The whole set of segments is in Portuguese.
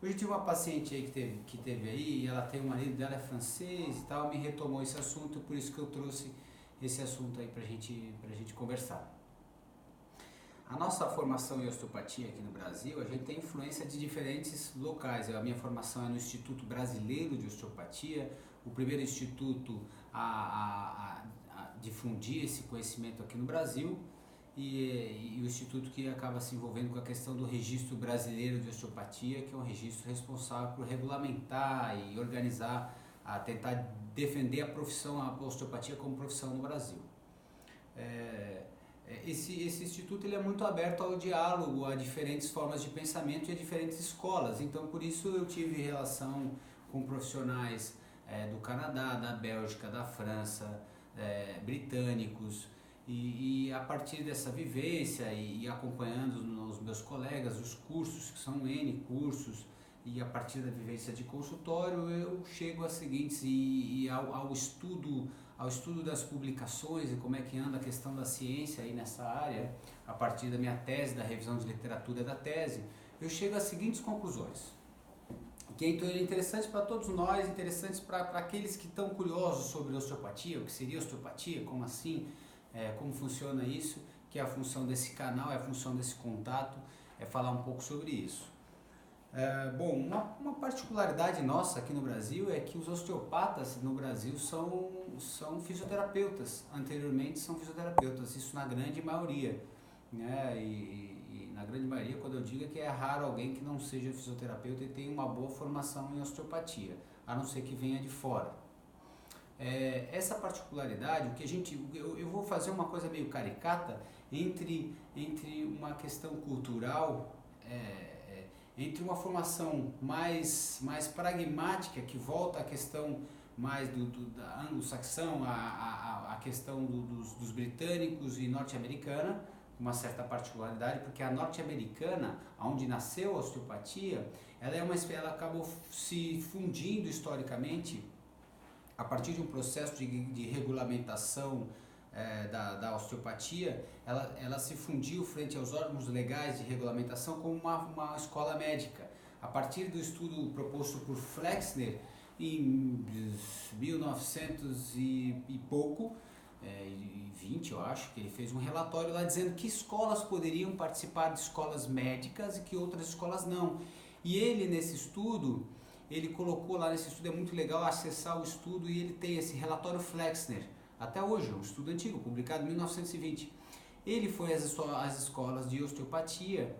Hoje tive uma paciente aí que teve aí, e ela tem um marido dela é francês e tal, me retomou esse assunto, por isso que eu trouxe esse assunto aí pra gente conversar. A nossa formação em osteopatia aqui no Brasil, a gente tem influência de diferentes locais. A minha formação é no Instituto Brasileiro de Osteopatia, o primeiro instituto a difundir esse conhecimento aqui no Brasil e o instituto que acaba se envolvendo com a questão do Registro Brasileiro de Osteopatia, que é um registro responsável por regulamentar e organizar, a tentar defender a profissão, a osteopatia como profissão no Brasil. Esse instituto ele é muito aberto ao diálogo, a diferentes formas de pensamento e a diferentes escolas. Então, por isso eu tive relação com profissionais do Canadá, da Bélgica, da França, britânicos. E a partir dessa vivência e acompanhando os meus colegas, os cursos, que são N cursos, e a partir da vivência de consultório eu chego a seguintes e ao estudo das publicações e como é que anda a questão da ciência aí nessa área, a partir da minha tese, da revisão de literatura da tese, eu chego às seguintes conclusões, que então é interessante para todos nós, interessantes para aqueles que estão curiosos sobre osteopatia, o que seria osteopatia, como assim, como funciona isso, que é a função desse canal, é a função desse contato, é falar um pouco sobre isso. Bom, uma particularidade nossa aqui no Brasil é que os osteopatas no Brasil são fisioterapeutas, anteriormente são fisioterapeutas, isso na grande maioria, né? E na grande maioria, quando eu digo, é que é raro alguém que não seja fisioterapeuta e tenha uma boa formação em osteopatia, a não ser que venha de fora. Essa particularidade, o que eu vou fazer uma coisa meio caricata entre uma questão cultural, entre uma formação mais pragmática, que volta à questão mais da anglo-saxão, a questão dos britânicos e norte-americana, uma certa particularidade, porque a norte-americana, onde nasceu a osteopatia, ela acabou se fundindo historicamente a partir de um processo de regulamentação da osteopatia, ela se fundiu frente aos órgãos legais de regulamentação como uma escola médica. A partir do estudo proposto por Flexner em 1900 e pouco, 20 eu acho, que ele fez um relatório lá dizendo que escolas poderiam participar de escolas médicas e que outras escolas não. E ele nesse estudo, ele colocou lá nesse estudo, é muito legal acessar o estudo e ele tem esse relatório Flexner, até hoje, um estudo antigo, publicado em 1920. Ele foi às escolas de osteopatia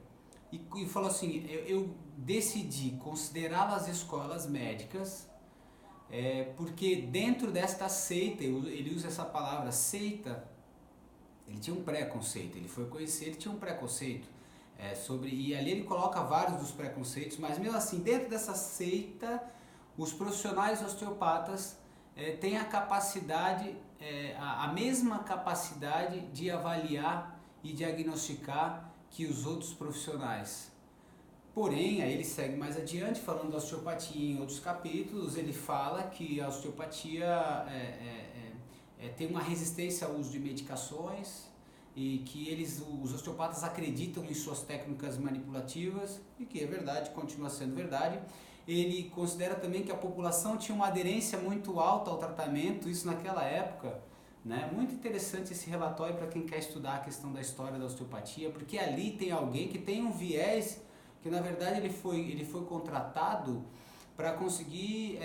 e falou assim, eu decidi considerá-las escolas médicas porque dentro desta seita, ele usa essa palavra seita, ele tinha um preconceito, ele foi conhecer, ele tinha um preconceito e ali ele coloca vários dos preconceitos, mas mesmo assim, dentro dessa seita, os profissionais osteopatas têm a capacidade, a mesma capacidade de avaliar e diagnosticar que os outros profissionais. Porém, aí ele segue mais adiante, falando da osteopatia em outros capítulos, ele fala que a osteopatia tem uma resistência ao uso de medicações e que os osteopatas acreditam em suas técnicas manipulativas, e que é verdade, continua sendo verdade. Ele considera também que a população tinha uma aderência muito alta ao tratamento, isso naquela época, né? Muito interessante esse relatório para quem quer estudar a questão da história da osteopatia, porque ali tem alguém que tem um viés, que na verdade ele foi contratado para conseguir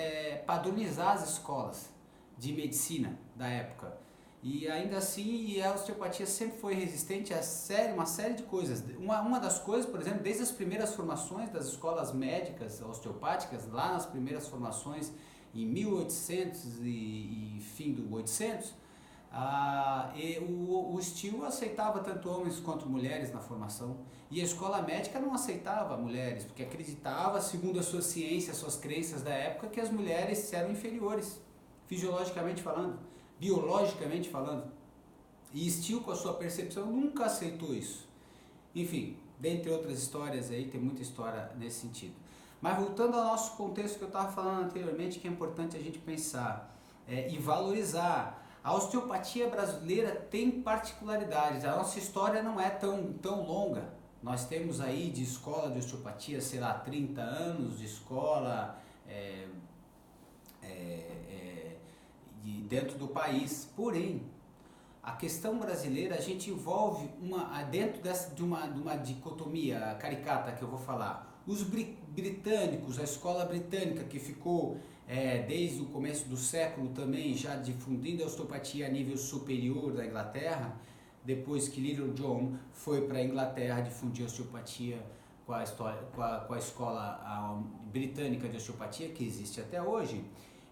padronizar as escolas de medicina da época. E ainda assim, a osteopatia sempre foi resistente a uma série de coisas. Uma das coisas, por exemplo, desde as primeiras formações das escolas médicas osteopáticas, lá nas primeiras formações em 1800 e fim do 800, o Still aceitava tanto homens quanto mulheres na formação. E a escola médica não aceitava mulheres, porque acreditava, segundo a sua ciência, as suas crenças da época, que as mulheres eram inferiores, fisiologicamente falando, biologicamente falando. E Still, com a sua percepção, nunca aceitou isso. Enfim, dentre outras histórias aí, tem muita história nesse sentido. Mas voltando ao nosso contexto que eu estava falando anteriormente, que é importante a gente pensar e valorizar. A osteopatia brasileira tem particularidades, a nossa história não é tão longa, Nós temos aí de escola de osteopatia, sei lá, 30 anos de escola dentro do país. Porém, a questão brasileira, a gente envolve dentro de uma dicotomia caricata que eu vou falar. Os britânicos, a escola britânica que ficou desde o começo do século também já difundindo a osteopatia a nível superior da Inglaterra, depois que Little John foi para a Inglaterra difundir a osteopatia com a escola britânica de osteopatia, que existe até hoje,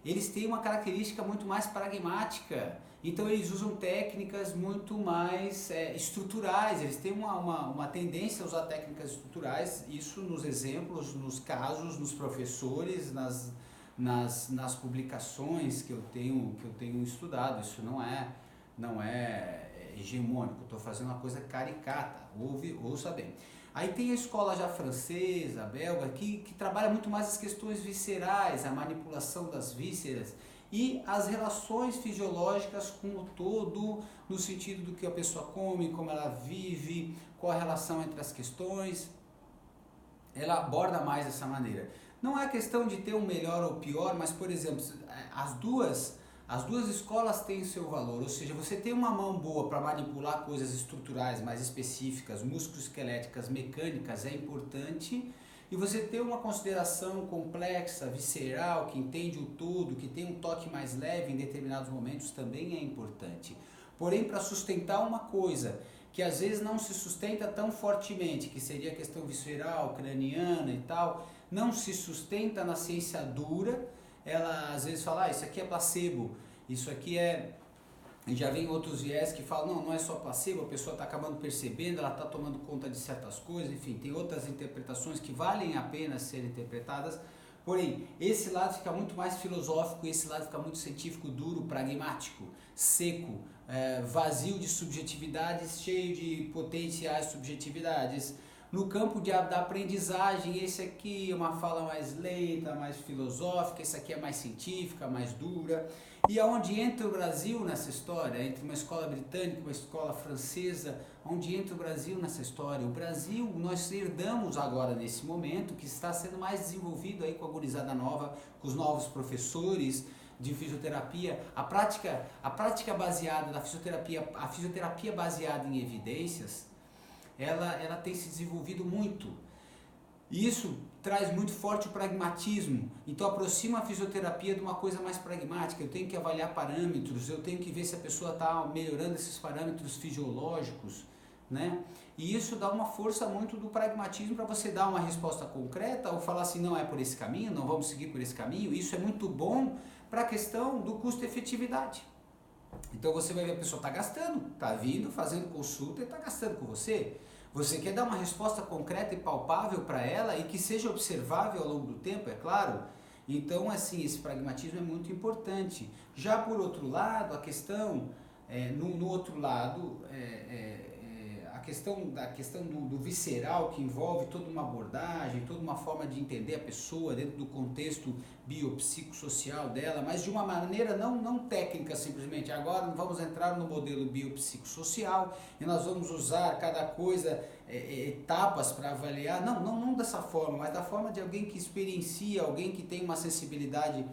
eles têm uma característica muito mais pragmática. Então eles usam técnicas muito mais estruturais, eles têm uma tendência a usar técnicas estruturais, isso nos exemplos, nos casos, nos professores, nas publicações que eu tenho estudado. Isso não é hegemônico, estou fazendo uma coisa caricata, ouça bem. Aí tem a escola já francesa, belga, que trabalha muito mais as questões viscerais, a manipulação das vísceras e as relações fisiológicas com o todo, no sentido do que a pessoa come, como ela vive, qual a relação entre as questões. Ela aborda mais dessa maneira. Não é questão de ter um melhor ou pior, mas, por exemplo, as duas escolas têm seu valor, ou seja, você tem uma mão boa para manipular coisas estruturais mais específicas, musculoesqueléticas, mecânicas, é importante, e você ter uma consideração complexa, visceral, que entende o todo, que tem um toque mais leve em determinados momentos também é importante. Porém, para sustentar uma coisa que às vezes não se sustenta tão fortemente, que seria a questão visceral, craniana e tal, não se sustenta na ciência dura, ela às vezes fala, isso aqui é placebo, isso aqui é... E já vem outros viés que falam, não é só placebo, a pessoa está acabando percebendo, ela está tomando conta de certas coisas, enfim, tem outras interpretações que valem a pena serem interpretadas, porém, esse lado fica muito mais filosófico, esse lado fica muito científico, duro, pragmático, seco, vazio de subjetividades, cheio de potenciais subjetividades. No campo da aprendizagem, esse aqui é uma fala mais lenta, mais filosófica, esse aqui é mais científica, mais dura. E aonde entra o Brasil nessa história, entre uma escola britânica e uma escola francesa, onde entra o Brasil nessa história? O Brasil, nós herdamos agora nesse momento, que está sendo mais desenvolvido aí com a gurizada nova, com os novos professores de fisioterapia, a prática baseada da fisioterapia, a fisioterapia baseada em evidências, ela tem se desenvolvido muito. E isso traz muito forte o pragmatismo, então aproxima a fisioterapia de uma coisa mais pragmática. Eu tenho que avaliar parâmetros, eu tenho que ver se a pessoa está melhorando esses parâmetros fisiológicos, né? E isso dá uma força muito do pragmatismo para você dar uma resposta concreta ou falar assim, não é por esse caminho, não vamos seguir por esse caminho. Isso é muito bom para a questão do custo-efetividade. Então você vai ver a pessoa está gastando, está vindo, fazendo consulta e está gastando com você. Você quer dar uma resposta concreta e palpável para ela e que seja observável ao longo do tempo, é claro? Então, assim, esse pragmatismo é muito importante. Já por outro lado, a questão, no outro lado, a questão do visceral, que envolve toda uma abordagem, toda uma forma de entender a pessoa dentro do contexto biopsicossocial dela, mas de uma maneira não técnica simplesmente. Agora vamos entrar no modelo biopsicossocial e nós vamos usar cada coisa, etapas para avaliar, não dessa forma, mas da forma de alguém que experiencia, alguém que tem uma sensibilidade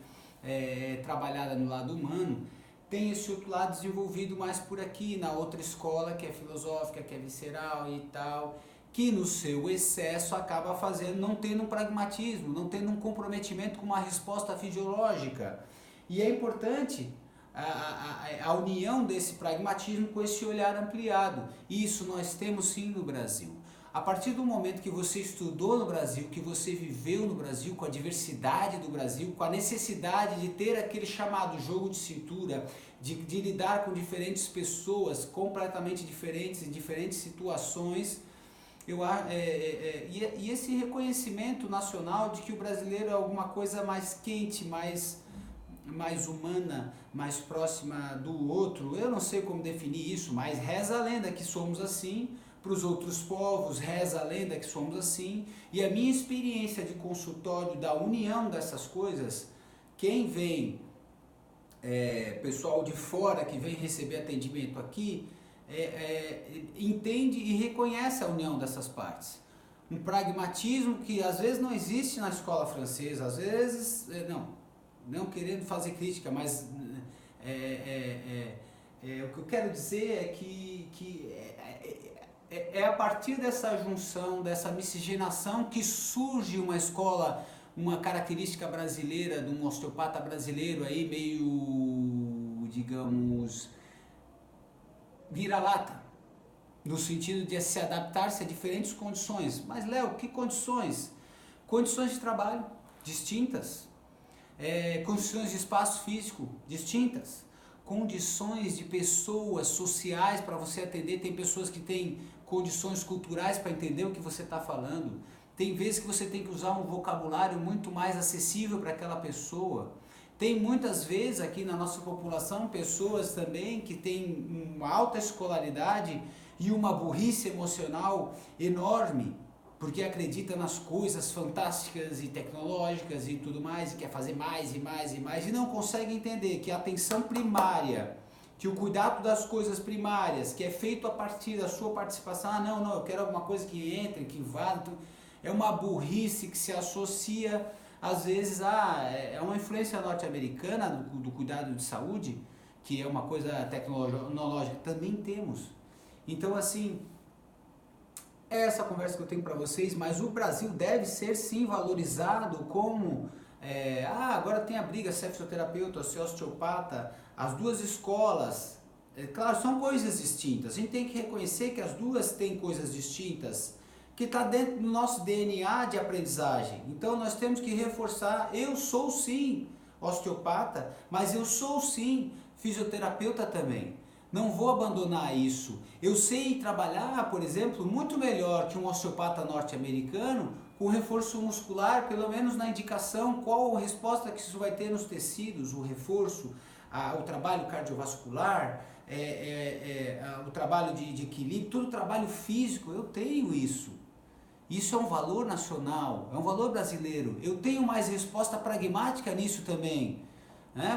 trabalhada no lado humano. Tem esse outro lado desenvolvido mais por aqui, na outra escola que é filosófica, que é visceral e tal, que no seu excesso acaba não tendo um pragmatismo, não tendo um comprometimento com uma resposta fisiológica. E é importante a união desse pragmatismo com esse olhar ampliado. Isso nós temos sim no Brasil. A partir do momento que você estudou no Brasil, que você viveu no Brasil, com a diversidade do Brasil, com a necessidade de ter aquele chamado jogo de cintura, de lidar com diferentes pessoas completamente diferentes, em diferentes situações, e esse reconhecimento nacional de que o brasileiro é alguma coisa mais quente, mais humana, mais próxima do outro. Eu não sei como definir isso, mas reza a lenda que somos assim. Para os outros povos, reza a lenda que somos assim, e a minha experiência de consultório, da união dessas coisas, quem vem, pessoal de fora que vem receber atendimento aqui, entende e reconhece a união dessas partes. Um pragmatismo que às vezes não existe na escola francesa, às vezes, não querendo fazer crítica, mas o que eu quero dizer é que é a partir dessa junção, dessa miscigenação que surge uma escola, uma característica brasileira, de um osteopata brasileiro aí meio, digamos, vira-lata, no sentido de se adaptar-se a diferentes condições. Mas, Léo, que condições? Condições de trabalho distintas, condições de espaço físico distintas, condições de pessoas sociais para você atender. Tem pessoas que têm condições culturais para entender o que você está falando. Tem vezes que você tem que usar um vocabulário muito mais acessível para aquela pessoa. Tem muitas vezes aqui na nossa população pessoas também que têm uma alta escolaridade e uma burrice emocional enorme, porque acredita nas coisas fantásticas e tecnológicas e tudo mais, e quer fazer mais e mais e mais, e não consegue entender que a atenção primária, que o cuidado das coisas primárias, que é feito a partir da sua participação, não, eu quero alguma coisa que entre, que vá, é uma burrice que se associa às vezes é uma influência norte-americana do cuidado de saúde, que é uma coisa tecnológica, também temos. Então, assim, é essa conversa que eu tenho para vocês, mas o Brasil deve ser sim valorizado como, agora tem a briga se é fisioterapeuta ou se é osteopata, as duas escolas, claro, são coisas distintas, a gente tem que reconhecer que as duas têm coisas distintas, que está dentro do nosso DNA de aprendizagem. Então nós temos que reforçar, eu sou sim osteopata, mas eu sou sim fisioterapeuta também. Não vou abandonar isso. Eu sei trabalhar, por exemplo, muito melhor que um osteopata norte-americano com reforço muscular, pelo menos na indicação, qual a resposta que isso vai ter nos tecidos, o reforço, o trabalho cardiovascular, o trabalho de equilíbrio, todo o trabalho físico, eu tenho isso. Isso é um valor nacional, é um valor brasileiro. Eu tenho mais resposta pragmática nisso também.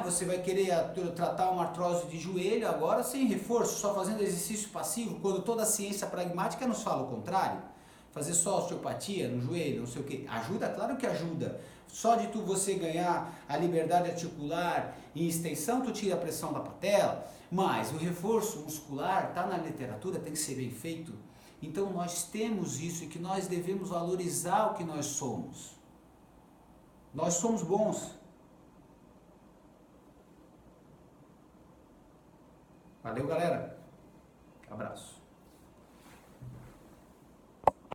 Você vai querer tratar uma artrose de joelho agora sem reforço, só fazendo exercício passivo, quando toda a ciência pragmática nos fala o contrário. Fazer só osteopatia no joelho, não sei o que. Ajuda? Claro que ajuda. Só de você ganhar a liberdade articular em extensão, tu tira a pressão da patela. Mas o reforço muscular está na literatura, tem que ser bem feito. Então nós temos isso e que nós devemos valorizar o que nós somos. Nós somos bons. Valeu, galera. Abraço.